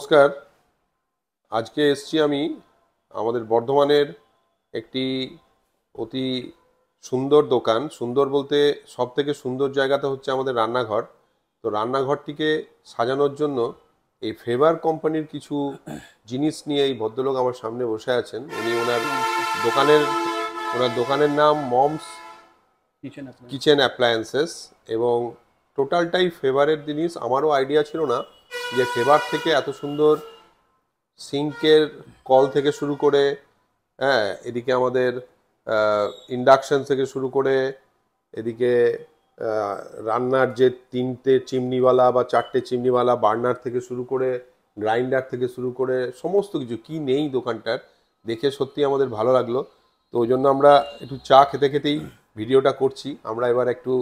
নমস্কার। আজকে এসছি আমি আমাদের বর্ধমানের একটি অতি সুন্দর দোকান। সুন্দর বলতে সব থেকে সুন্দর জায়গাটা হচ্ছে আমাদের রান্নাঘর। তো রান্নাঘরটিকে সাজানোর জন্য এই ফেভার কোম্পানির কিছু জিনিস নিয়ে এই ভদ্রলোক আমার সামনে বসে আছেন। উনি দোকানের ওনার দোকানের নাম মমস কিচেন অ্যাপ্লায়েন্সেস এবং টোটালটাই ফেভারের জিনিস। আমারও আইডিয়া ছিল না যে ফেভার থেকে এত সুন্দর সিঙ্কের কল থেকে শুরু করে, হ্যাঁ, এদিকে আমাদের ইন্ডাকশন থেকে শুরু করে, এদিকে রান্নার যে 3টে চিমনিওয়ালা বা 4টে চিমনিওয়ালা বার্নার থেকে শুরু করে, গ্রাইন্ডার থেকে শুরু করে সমস্ত কিছু কি নেই দোকানটার, দেখে সত্যি আমাদের ভালো লাগলো। তো ওই জন্য আমরা একটু চা খেতে খেতেই ভিডিওটা করছি। আমরা এবার একটু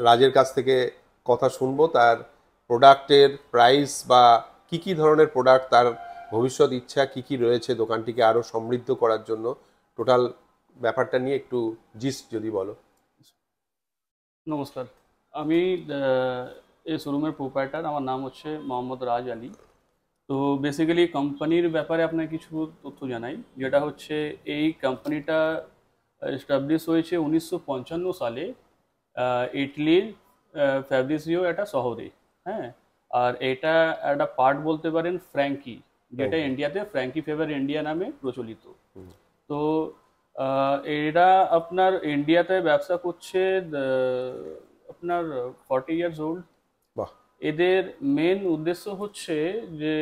রাজের কাছ থেকে কথা শুনবো, তার প্রোডাক্টের প্রাইস বা কি ধরনের প্রোডাক্ট, তার ভবিষ্যৎ ইচ্ছা কি রয়েছে দোকানটিকে আরও সমৃদ্ধ করার জন্য, টোটাল ব্যাপারটা নিয়ে একটু জিস্ট যদি বলো। নমস্কার, আমি এই শোরুমের প্রোপাইটার। আমার নাম হচ্ছে মোহাম্মদ রাজ আলী। তো বেসিক্যালি কোম্পানির ব্যাপারে আপনাকে কিছু তথ্য জানাই, যেটা হচ্ছে এই কোম্পানিটা এস্টাবলিশ হয়েছে 1955 সালে ইটালির ফ্যাব্রিসিও একটা শহরে। হ্যাঁ, আর এটা একটা পার্ট বলতে পারেন ফ্র্যাঙ্কি, যেটা ইন্ডিয়াতে ফ্র্যাঙ্কি ফেভার ইন্ডিয়া নামে প্রচলিত। তো এরা আপনার ইন্ডিয়াতে ব্যবসা করছে আপনার 40 ইয়ার্স ওল্ড। বাহ। এদের মেন উদ্দেশ্য হচ্ছে যে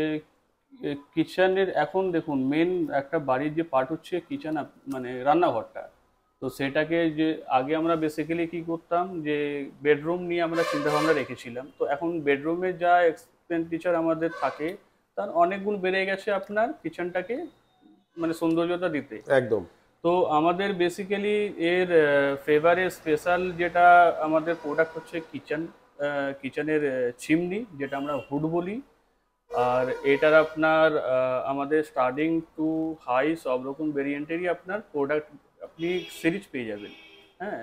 কিচেনের, এখন দেখুন মেন একটা বাড়ির যে পার্ট হচ্ছে কিচেন, মানে রান্নাঘরটা। তো সেটাকে যে আগে আমরা বেসিক্যালি কি করতাম, যে বেডরুম নিয়ে আমরা চিন্তাভাবনা রেখেছিলাম। তো এখন বেডরুমে যা এক্সপেন্ডিচার আমাদের থাকে তার অনেক গুণ বেড়ে গেছে আপনার কিচেনটাকে মানে সৌন্দর্যতা দিতে। একদম। তো আমাদের বেসিক্যালি এর ফেভারে স্পেশাল যেটা আমাদের প্রোডাক্ট হচ্ছে কিচেনের চিমনি, যেটা আমরা হুড বলি। আর এটার আপনার আমাদের স্টার্টিং টু হাই সব রকম ভেরিয়েন্টেরই আপনার প্রোডাক্ট আপনি সিরিজ পেয়ে যাবেন। হ্যাঁ,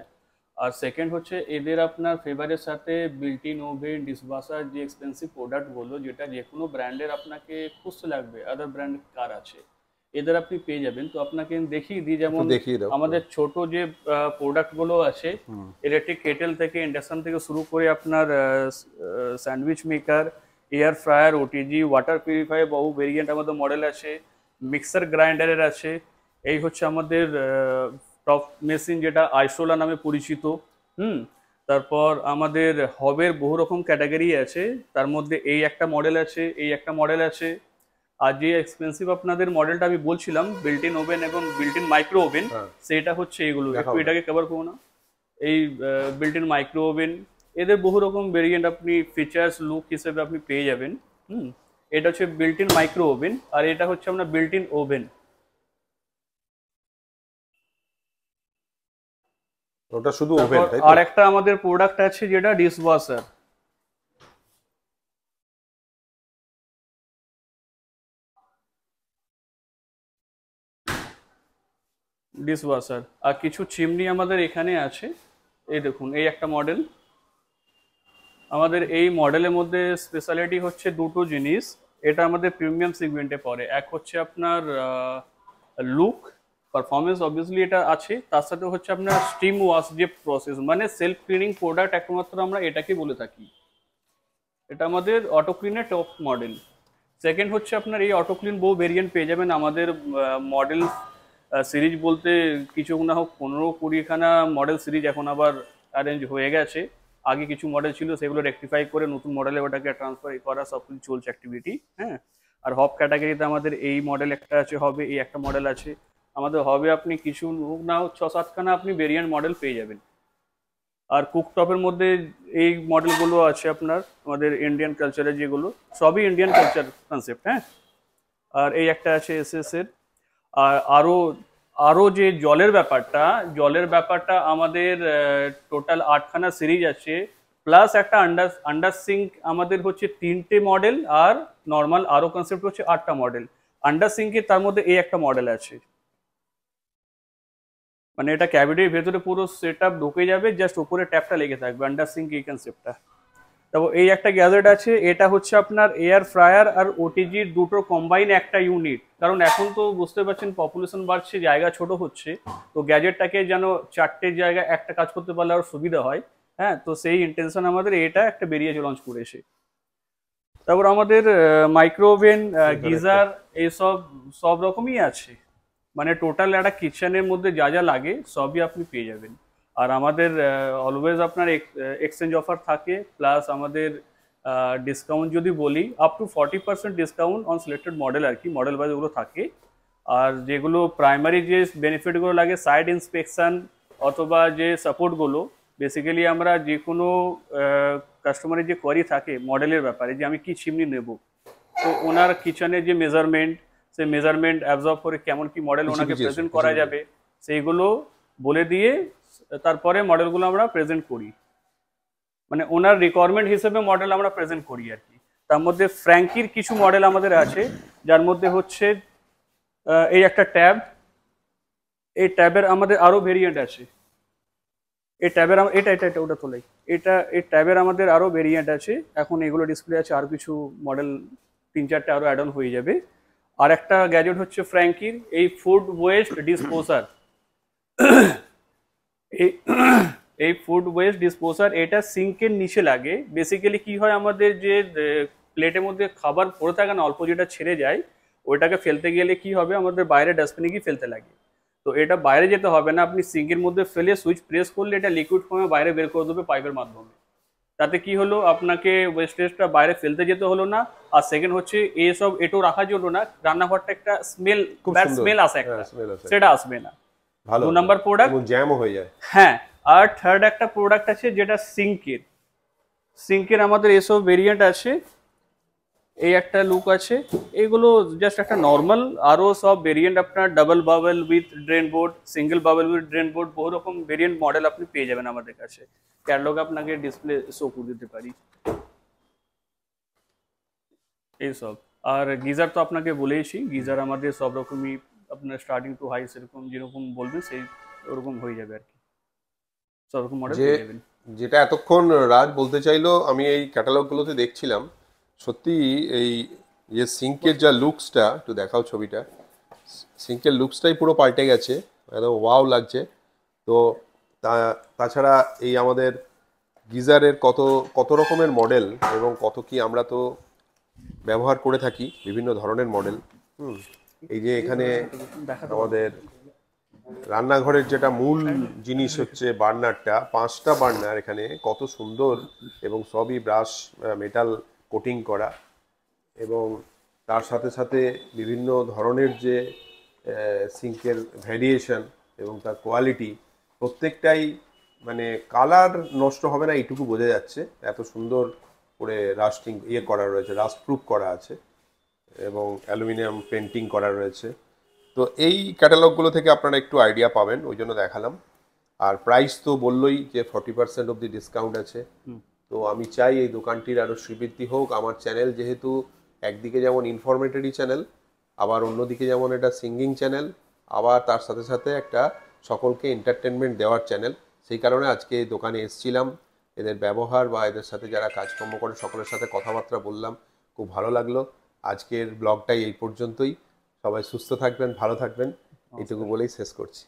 আর সেকেন্ড হচ্ছে এদের আপনার ফেভারের সাথে বিল্ট ইন ওভেন, ডিশওয়াশার, যে এক্সপেন্সিভ প্রোডাক্টগুলো যেটা যে কোনো ব্র্যান্ডের আপনাকে খুঁজতে লাগবে, আদার ব্র্যান্ড কার আছে, এদের আপনি পেয়ে যাবেন। তো আপনাকে দেখিয়ে দিই, যেমন আমাদের ছোট যে প্রোডাক্টগুলো আছে, ইলেকট্রিক কেটেল থেকে, ইন্ডাকশন থেকে শুরু করে আপনার sandwich maker, air fryer, OTG, water purifier, বহু ভেরিয়েন্ট আমাদের মডেল আছে, মিক্সার গ্রাইন্ডারের আছে। এই হচ্ছে আমাদের টপ মেশিন, যেটা আইসোলা নামে পরিচিত। তারপর আমাদের হবের বহু রকম ক্যাটাগরি আছে, তার মধ্যে এই একটা মডেল আছে, এই একটা মডেল আছে। আর যে এক্সপেন্সিভ আপনাদের মডেলটা আমি বলছিলাম, বিল্ট ইন ওভেন এবং বিল্ট ইন মাইক্রো ওভেন, সেটা হচ্ছে এগুলো। একটু এটাকে কভার করবো না, এই বিল্ট ইন মাইক্রো ওভেন, এদের বহু রকম ভেরিয়েন্ট আপনি ফিচার্স লুক হিসেবে আপনি পেয়ে যাবেন। এটা হচ্ছে বিল্ট ইন মাইক্রো ওভেন, আর এটা হচ্ছে আপনার বিল্ট ইন ওভেন। ওটা শুধু ওভেন, তাই তো? আর একটা আমাদের প্রোডাক্ট আছে যেটা ডিশওয়াশার। আর কিছু চিমনি আমাদের এখানে আছে। এই দেখুন, এই একটা মডেল। আমাদের এই মডেলের মধ্যে স্পেশালিটি হচ্ছে দুটো জিনিস, এটা আমাদের প্রিমিয়াম সেগমেন্টে পড়ে। এক হচ্ছে আপনার লুক, পারফরমেন্স অবভিয়াসলি এটা আছে, তার সাথে হচ্ছে আপনার স্টিম ওয়াশ যে প্রসেস, মানে সেলফ ক্লিনিং প্রোডাক্ট একমাত্র আমরা এটাকে বলে থাকি। এটা আমাদের অটো ক্লিনের টপ মডেল। সেকেন্ড হচ্ছে আপনার এই অটো ক্লিন বহু ভেরিয়েন্ট পেয়ে যাবেন আমাদের মডেল সিরিজ বলতে কিছু না হোক 15-20খানা মডেল সিরিজ এখন আবার অ্যারেঞ্জ হয়ে গেছে। আগে কিছু মডেল ছিল, সেগুলো রেকটিফাই করে নতুন মডেলে ওটাকে ট্রান্সফার করা, সব কিছু চলছে অ্যাক্টিভিটি। হ্যাঁ, আর হব ক্যাটাগরিতে আমাদের এই মডেল একটা আছে, হবে এই একটা মডেল আছে আমাদের। হবে আপনি কিছু না হোক 6-7খানা আপনি ভেরিয়েন্ট মডেল পেয়ে যাবেন। আর কুকটপের মধ্যে এই মডেলগুলো আছে আপনার আমাদের ইন্ডিয়ান কালচারের, যেগুলো সবই ইন্ডিয়ান কালচার কনসেপ্ট। হ্যাঁ, আর এই একটা আছে এসএস এর। আর আরো যে জলের ব্যাপারটা আমাদের টোটাল 8খানা সিরিজ আছে, প্লাস একটা আন্ডার সিঙ্ক আমাদের হচ্ছে 3টে মডেল, আর নর্মাল আরো কনসেপ্ট হচ্ছে 8টা মডেল। আন্ডার সিঙ্কে তার মধ্যে এই একটা মডেল আছে, মানে এটা ক্যাভিটির ভেতরে পুরো সেটআপ ঢুকে যাবে, জাস্ট উপরে ট্যাপটা লেগে থাকবে, আন্ডার সিঙ্ক এই কনসেপ্টটা। তারপর এই একটা গ্যাজেট আছে, এটা হচ্ছে আপনার এয়ার ফ্রায়ার আর ওটিজির দুটো কম্বাইন একটা ইউনিট। কারণ এখন তো বুঝতে পারছেন পপুলেশন বাড়ছে, জায়গা ছোট হচ্ছে, তো গ্যাজেটটাকে যেন চারটে জায়গায় একটা কাজ করতে পারলে আরো সুবিধা হয়। হ্যাঁ, তো সেই ইন্টেনশন আমাদের এটা একটা বেরিয়েছে, লঞ্চ করেছে। তারপর আমাদের মাইক্রোওভেন, গিজার, এইসব সব রকমই আছে। মানে টোটাল একটা কিচেনের মধ্যে যা যা লাগে সবই আপনি পেয়ে যাবেন। আর আমাদের অলওয়েজ আপনার এক্সচেঞ্জ অফার থাকে, প্লাস আমাদের ডিসকাউন্ট যদি বলি up to 40% discount on selected model, আর কি মডেল ওয়াইজ ওগুলো থাকে। আর যেগুলো প্রাইমারি যে বেনিফিটগুলো লাগে, সাইড ইন্সপেকশন অথবা যে সাপোর্টগুলো, বেসিক্যালি আমরা যে কোনো কাস্টমারের যে কোয়ারি থাকে মডেলের ব্যাপারে, যে আমি কি চিমনি নেব, তো ওনার কিচেনের যে মেজারমেন্ট, সেই মেজারমেন্ট অ্যাবজর্ব করে কেমন কি মডেল ওনাকে প্রেজেন্ট করা যাবে সেইগুলো বলে দিয়ে তারপরে মডেলগুলো আমরা প্রেজেন্ট করি। মানে ওনার রিকোয়ারমেন্ট হিসেবে মডেল আমরা প্রেজেন্ট করি আর কি। তার মধ্যে ফ্র্যাঙ্কির কিছু মডেল আমাদের আছে, যার মধ্যে হচ্ছে এই একটা ট্যাব, এই ট্যাবের আমাদের আরো ভেরিয়েন্ট আছে। এই ট্যাবের এটা এটা এটা ওটা তোলাই, এই ট্যাবের আমাদের আরো ভেরিয়েন্ট আছে। এখন এগুলো ডিসপ্লে আছে, আর কিছু মডেল 3-4টে আরো অ্যাড অন হয়ে যাবে। আর একটা গ্যাজেট হচ্ছে ফ্র্যাঙ্কির এই ফুড ওয়েস্ট ডিসপোজার। এই এই ফুড ওয়েস্ট ডিসপোজার, এটা সিঙ্কের নিচে লাগে। বেসিক্যালি কি হয়, আমাদের যে প্লেটের মধ্যে খাবার পড়ে থাকে না, অল্প যেটা ছেড়ে যায়, ওইটাকে ফেলতে গেলে কি হবে, আমাদের বাইরে ডাস্টবিনে গিয়ে ফেলতে লাগে। তো এটা বাইরে যেতে হবে না, আপনি সিঙ্কের মধ্যে ফেলে সুইচ প্রেস করলে এটা লিকুইড ফর্মে বাইরে বের করে দেবে পাইপের মাধ্যমে। তাতে কি হলো, আপনাকে ওয়েস্টেজটা বাইরে ফেলতে যেতে হলো না। আর সেকেন্ড হচ্ছে এসব এটো রাখার জন্য না, রান্নাঘরটা একটা স্মেল, ব্যাড স্মেল আসে একটা, সেটা আসবে না। ভালো 2 নাম্বার প্রোডাক্ট, জ্যামও হয়ে যায়। হ্যাঁ। আর থার্ড একটা প্রোডাক্ট আছে যেটা সিঙ্কের আমাদের এসব ভেরিয়েন্ট আছে। এই একটা লুক আছে, এগুলো জাস্ট একটা নর্মাল। আরো সব ভেরিয়েন্ট আপনার double bowl with drain board, single bowl with drain board, বহু রকম ভেরিয়েন্ট মডেল আপনি পেয়ে যাবেন আমাদের কাছে। ক্যাটালগ আপনাকে ডিসপ্লে শো করে দিতে পারি এইসব। আর গিজার তো আপনাকে বলেইছি, গিজার আমাদের সব রকমই আপনার স্টার্টিং টু হাই সেরকম যেরকম বলবেন সেই ওরকম হয়ে যাবে আর কি, সব রকম মডেল পেয়ে যাবেন। যেটা এতক্ষণ রাজ বলতে চাইলো, আমি এই ক্যাটালগুলোতে দেখছিলাম, সত্যি এই যে সিঙ্কের যা লুকসটা, একটু দেখাও ছবিটা, সিঙ্কের লুকসটাই পুরো পাল্টে গেছে, একদম ওয়াও লাগছে। তো তাছাড়া এই আমাদের গিজারের কত কত রকমের মডেল এবং কত কি আমরা তো ব্যবহার করে থাকি বিভিন্ন ধরনের মডেল। এই যে এখানে আমাদের রান্নাঘরের যেটা মূল জিনিস হচ্ছে বার্নারটা, 5টা বার্নার এখানে, কত সুন্দর, এবং সবই ব্রাশ মেটাল কোটিং করা, এবং তার সাথে সাথে বিভিন্ন ধরনের যে সিঙ্কের ভ্যারিয়েশন এবং তার কোয়ালিটি, প্রত্যেকটাই মানে কালার নষ্ট হবে না এইটুকু বোঝা যাচ্ছে, এত সুন্দর করে রাস্টিং করা রয়েছে, রাস্ট প্রুফ করা আছে, এবং অ্যালুমিনিয়াম পেন্টিং করা রয়েছে। তো এই ক্যাটালগুলো থেকে আপনারা একটু আইডিয়া পাবেন, ওই জন্য দেখালাম। আর প্রাইস তো বললোই যে 40% অবধি ডিসকাউন্ট আছে। তো আমি চাই এই দোকানটির আরও শ্রীবৃদ্ধি হোক। আমার চ্যানেল যেহেতু একদিকে যেমন ইনফরমেটরি চ্যানেল, আবার অন্যদিকে যেমন এটা সিঙ্গিং চ্যানেল, আবার তার সাথে সাথে একটা সকলকে এন্টারটেনমেন্ট দেওয়ার চ্যানেল, সেই কারণে আজকে এই দোকানে এসেছিলাম। এদের ব্যবহার বা এদের সাথে যারা কাজকর্ম করে সকলের সাথে কথাবার্তা বললাম, খুব ভালো লাগলো। আজকের ব্লগটাই এই পর্যন্তই। সবাই সুস্থ থাকবেন, ভালো থাকবেন, এইটুকু বলেই শেষ করছি।